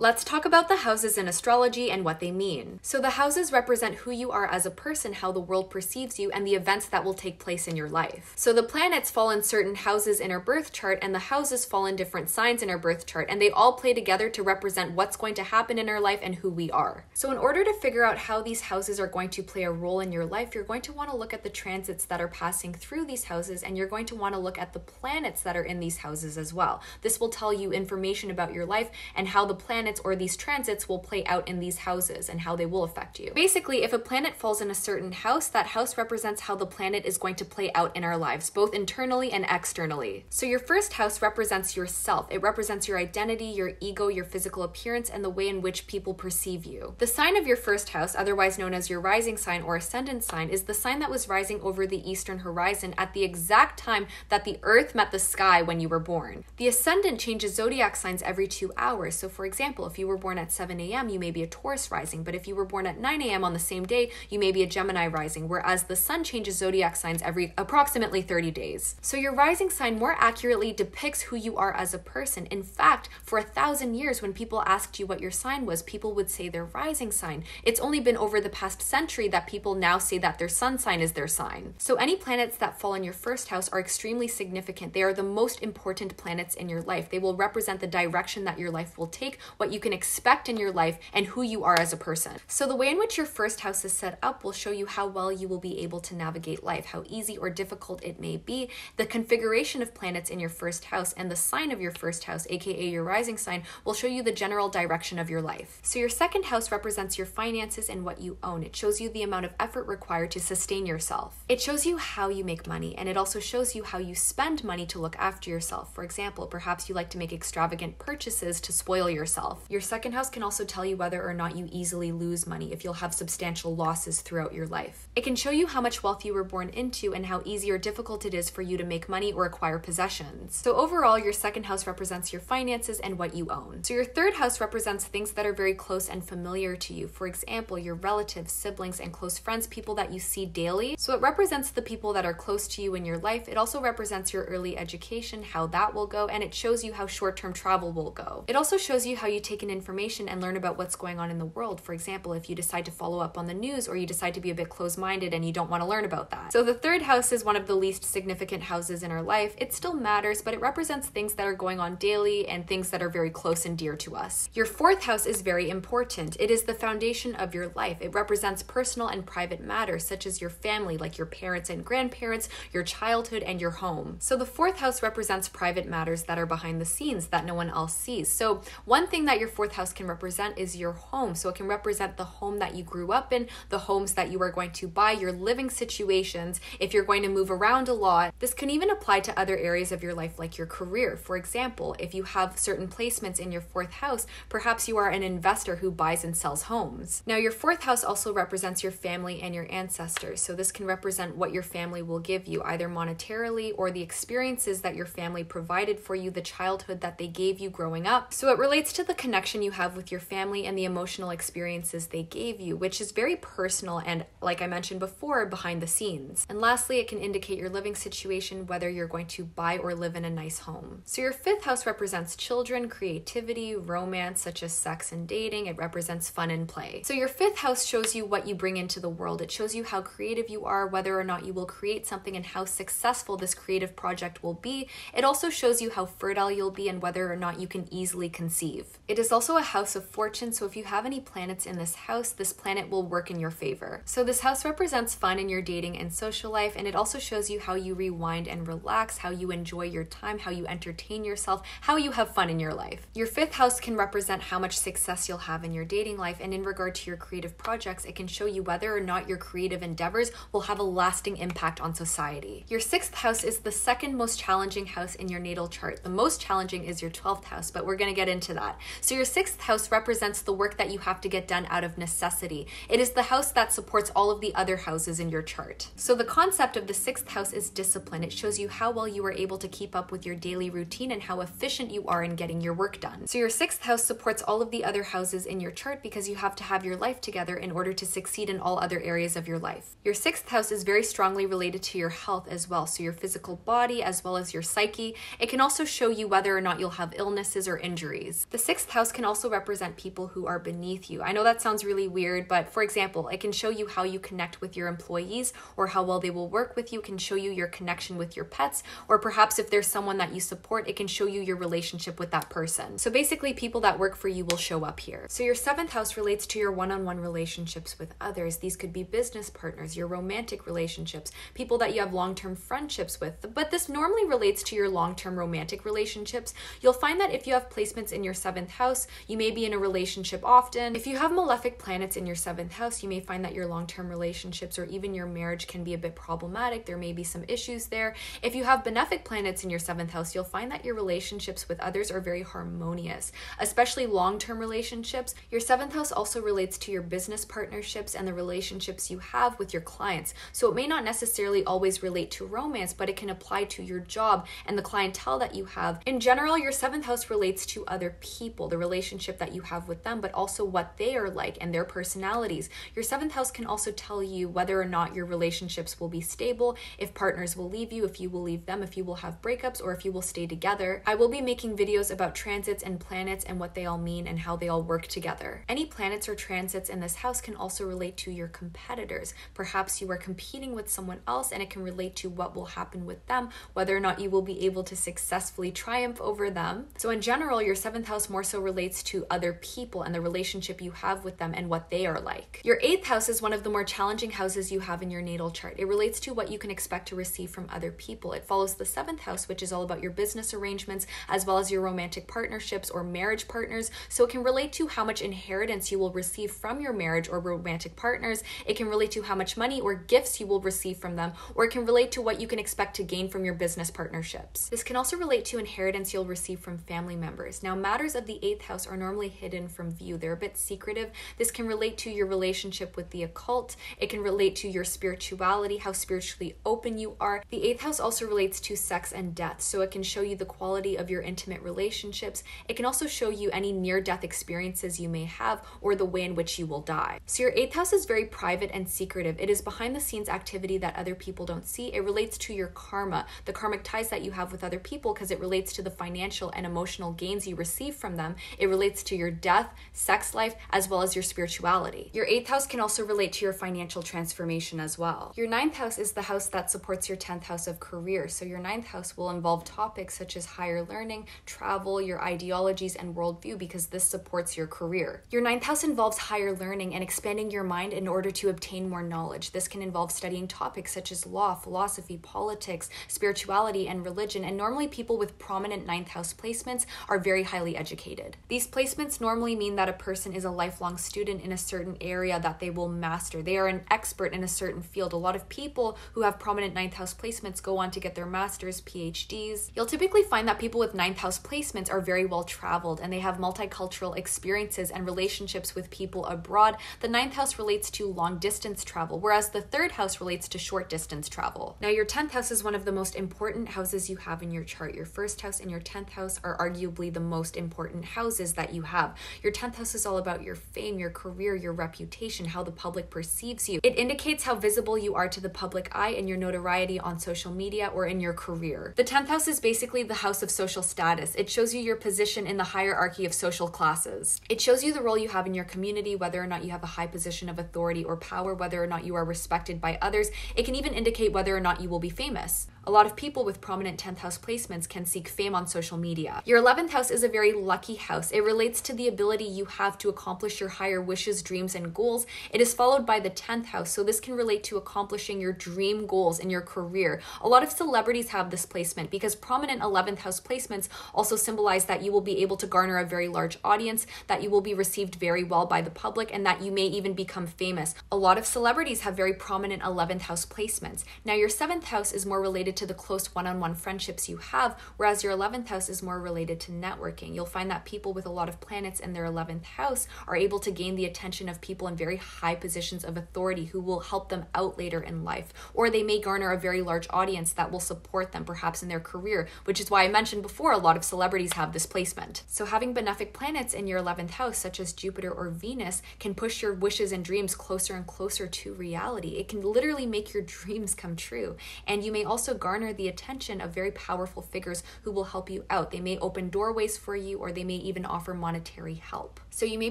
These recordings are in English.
Let's talk about the houses in astrology and what they mean. So the houses represent who you are as a person, how the world perceives you, and the events that will take place in your life. So the planets fall in certain houses in our birth chart, and the houses fall in different signs in our birth chart, and they all play together to represent what's going to happen in our life and who we are. So in order to figure out how these houses are going to play a role in your life, you're going to want to look at the transits that are passing through these houses, and you're going to want to look at the planets that are in these houses as well. This will tell you information about your life and how the planets or these transits will play out in these houses and how they will affect you. Basically, if a planet falls in a certain house, that house represents how the planet is going to play out in our lives, both internally and externally. So your first house represents yourself. It represents your identity, your ego, your physical appearance, and the way in which people perceive you. The sign of your first house, otherwise known as your rising sign or ascendant sign, is the sign that was rising over the eastern horizon at the exact time that the earth met the sky when you were born. The ascendant changes zodiac signs every 2 hours. So for example, if you were born at 7 a.m., you may be a Taurus rising, but if you were born at 9 a.m. on the same day, you may be a Gemini rising, whereas the sun changes zodiac signs every approximately 30 days. So your rising sign more accurately depicts who you are as a person. In fact, for 1,000 years, when people asked you what your sign was, people would say their rising sign. It's only been over the past century that people now say that their sun sign is their sign. So any planets that fall in your first house are extremely significant. They are the most important planets in your life. They will represent the direction that your life will take, what you can expect in your life, and who you are as a person. So the way in which your first house is set up will show you how well you will be able to navigate life, how easy or difficult it may be. The configuration of planets in your first house and the sign of your first house, aka your rising sign, will show you the general direction of your life. So your second house represents your finances and what you own. It shows you the amount of effort required to sustain yourself. It shows you how you make money, and it also shows you how you spend money to look after yourself. For example, perhaps you like to make extravagant purchases to spoil yourself. Your second house can also tell you whether or not you easily lose money, if you'll have substantial losses throughout your life. It can show you how much wealth you were born into and how easy or difficult it is for you to make money or acquire possessions. So overall, your second house represents your finances and what you own. So your third house represents things that are very close and familiar to you. For example, your relatives, siblings, and close friends, people that you see daily. So it represents the people that are close to you in your life. It also represents your early education, how that will go, and it shows you how short-term travel will go. It also shows you how you take in information and learn about what's going on in the world. For example, if you decide to follow up on the news, or you decide to be a bit closed-minded and you don't want to learn about that. So the third house is one of the least significant houses in our life. It still matters, but it represents things that are going on daily and things that are very close and dear to us. Your fourth house is very important. It is the foundation of your life. It represents personal and private matters, such as your family, like your parents and grandparents, your childhood, and your home. So the fourth house represents private matters that are behind the scenes that no one else sees. So one thing that your fourth house can represent is your home. So it can represent the home that you grew up in, the homes that you are going to buy, your living situations, if you're going to move around a lot. This can even apply to other areas of your life, like your career. For example, if you have certain placements in your fourth house, perhaps you are an investor who buys and sells homes. Now, your fourth house also represents your family and your ancestors. So this can represent what your family will give you, either monetarily or the experiences that your family provided for you, the childhood that they gave you growing up. So it relates to the connection you have with your family and the emotional experiences they gave you, which is very personal and, like I mentioned before, behind the scenes. And lastly, it can indicate your living situation, whether you're going to buy or live in a nice home. So your fifth house represents children, creativity, romance, such as sex and dating. It represents fun and play. So your fifth house shows you what you bring into the world. It shows you how creative you are, whether or not you will create something, and how successful this creative project will be. It also shows you how fertile you'll be and whether or not you can easily conceive. It is also a house of fortune, so if you have any planets in this house, this planet will work in your favor. So this house represents fun in your dating and social life, and it also shows you how you rewind and relax, how you enjoy your time, how you entertain yourself, how you have fun in your life. Your fifth house can represent how much success you'll have in your dating life, and in regard to your creative projects, it can show you whether or not your creative endeavors will have a lasting impact on society. Your sixth house is the second most challenging house in your natal chart. The most challenging is your 12th house, but we're going to get into that. So your sixth house represents the work that you have to get done out of necessity. It is the house that supports all of the other houses in your chart. So the concept of the sixth house is discipline. It shows you how well you are able to keep up with your daily routine and how efficient you are in getting your work done. So your sixth house supports all of the other houses in your chart because you have to have your life together in order to succeed in all other areas of your life. Your sixth house is very strongly related to your health as well. So your physical body as well as your psyche. It can also show you whether or not you'll have illnesses or injuries. The sixth house can also represent people who are beneath you. I know that sounds really weird, but for example, it can show you how you connect with your employees or how well they will work with you. It can show you your connection with your pets, or perhaps if there's someone that you support, it can show you your relationship with that person. So basically, people that work for you will show up here. So your 7th house relates to your one-on-one relationships with others. These could be business partners, your romantic relationships, people that you have long-term friendships with. But this normally relates to your long-term romantic relationships. You'll find that if you have placements in your 7th house, you may be in a relationship often. If you have malefic planets in your 7th house, you may find that your long-term relationships or even your marriage can be a bit problematic. There may be some issues there. If you have benefic planets in your 7th house, you'll find that your relationships with others are very harmonious, especially long-term relationships. Your 7th house also relates to your business partnerships and the relationships you have with your clients. So it may not necessarily always relate to romance, but it can apply to your job and the clientele that you have. In general, your 7th house relates to other people, the relationship that you have with them, but also what they are like and their personalities. Your 7th house can also tell you whether or not your relationships will be stable, if partners will leave you, if you will leave them, if you will have breakups, or if you will stay together. I will be making videos about transits and planets and what they all mean and how they all work together. Any planets or transits in this house can also relate to your competitors. Perhaps you are competing with someone else and it can relate to what will happen with them, whether or not you will be able to successfully triumph over them. So in general, your 7th house more so relates to other people and the relationship you have with them and what they are like. Your 8th house is one of the more challenging houses you have in your natal chart. It relates to what you can expect to receive from other people. It follows the 7th house, which is all about your business arrangements as well as your romantic partnerships or marriage partners. So it can relate to how much inheritance you will receive from your marriage or romantic partners. It can relate to how much money or gifts you will receive from them, or it can relate to what you can expect to gain from your business partnerships. This can also relate to inheritance you'll receive from family members. Now, matters of the 8th house are normally hidden from view. They're a bit secretive. This can relate to your relationship with the occult. It can relate to your spirituality, how spiritually open you are. The 8th house also relates to sex and death, so it can show you the quality of your intimate relationships. It can also show you any near-death experiences you may have or the way in which you will die. So your 8th house is very private and secretive. It is behind-the-scenes activity that other people don't see. It relates to your karma, the karmic ties that you have with other people, because it relates to the financial and emotional gains you receive from them. It relates to your death, sex life, as well as your spirituality. Your 8th house can also relate to your financial transformation as well. Your 9th house is the house that supports your 10th house of career. So your 9th house will involve topics such as higher learning, travel, your ideologies, and worldview, because this supports your career. Your 9th house involves higher learning and expanding your mind in order to obtain more knowledge. This can involve studying topics such as law, philosophy, politics, spirituality, and religion. And normally people with prominent 9th house placements are very highly educated. These placements normally mean that a person is a lifelong student in a certain area that they will master. They are an expert in a certain field. A lot of people who have prominent 9th house placements go on to get their masters, PhDs. You'll typically find that people with 9th house placements are very well traveled and they have multicultural experiences and relationships with people abroad. The 9th house relates to long distance travel, whereas the 3rd house relates to short distance travel. Now, your 10th house is one of the most important houses you have in your chart. Your 1st house and your 10th house are arguably the most important houses that you have. Your 10th house is all about your fame, your career, your reputation, how the public perceives you. It indicates how visible you are to the public eye and your notoriety on social media or in your career. The 10th house is basically the house of social status. It shows you your position in the hierarchy of social classes. It shows you the role you have in your community, whether or not you have a high position of authority or power, whether or not you are respected by others. It can even indicate whether or not you will be famous. A lot of people with prominent 10th house placements can seek fame on social media. Your 11th house is a very lucky house. It relates to the ability you have to accomplish your higher wishes, dreams, and goals. It is followed by the 10th house, so this can relate to accomplishing your dream goals in your career. A lot of celebrities have this placement because prominent 11th house placements also symbolize that you will be able to garner a very large audience, that you will be received very well by the public, and that you may even become famous. A lot of celebrities have very prominent 11th house placements. Now, your 7th house is more related to the close one-on-one friendships you have, whereas your 11th house is more related to networking. You'll find that people with a lot of planets in their 11th house are able to gain the attention of people in very high positions of authority who will help them out later in life, or they may garner a very large audience that will support them perhaps in their career, which is why I mentioned before a lot of celebrities have this placement. So having benefic planets in your 11th house, such as Jupiter or Venus, can push your wishes and dreams closer and closer to reality. It can literally make your dreams come true, and you may also garner the attention of very powerful figures who will help you out. They may open doorways for you, or they may even offer monetary help. So you may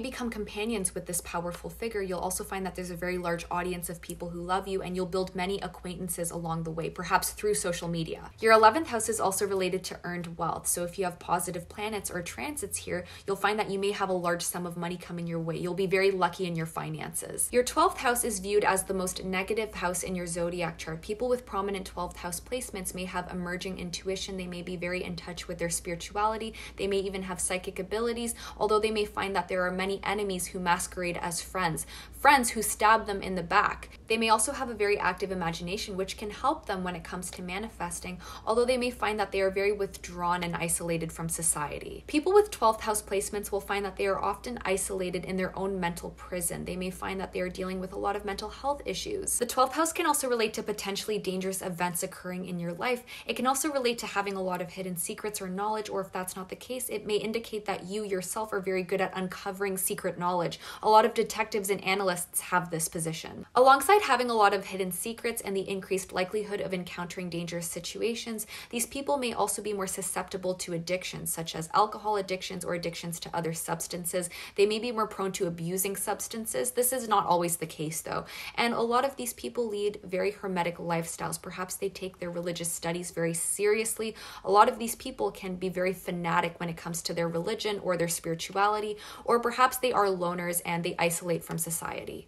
become companions with this powerful figure. You'll also find that there's a very large audience of people who love you, and you'll build many acquaintances along the way, perhaps through social media. Your 11th house is also related to earned wealth. So if you have positive planets or transits here, you'll find that you may have a large sum of money coming your way. You'll be very lucky in your finances. Your 12th house is viewed as the most negative house in your zodiac chart. People with prominent 12th house placements may have emerging intuition. They may be very in touch with their spirituality. They may even have psychic abilities, although they may find that there are many enemies who masquerade as friends who stab them in the back. They may also have a very active imagination, which can help them when it comes to manifesting, although they may find that they are very withdrawn and isolated from society. People with 12th house placements will find that they are often isolated in their own mental prison. They may find that they are dealing with a lot of mental health issues. The 12th house can also relate to potentially dangerous events occurring in your life. It can also relate to having a lot of hidden secrets or knowledge, or if that's not the case, it may indicate that you yourself are very good at uncovering secret knowledge. A lot of detectives and analysts have this position. Alongside having a lot of hidden secrets and the increased likelihood of encountering dangerous situations, these people may also be more susceptible to addictions, such as alcohol addictions or addictions to other substances. They may be more prone to abusing substances. This is not always the case, though. And a lot of these people lead very hermetic lifestyles. Perhaps they take their religious studies very seriously. A lot of these people can be very fanatic when it comes to their religion or their spirituality, or perhaps they are loners and they isolate from society.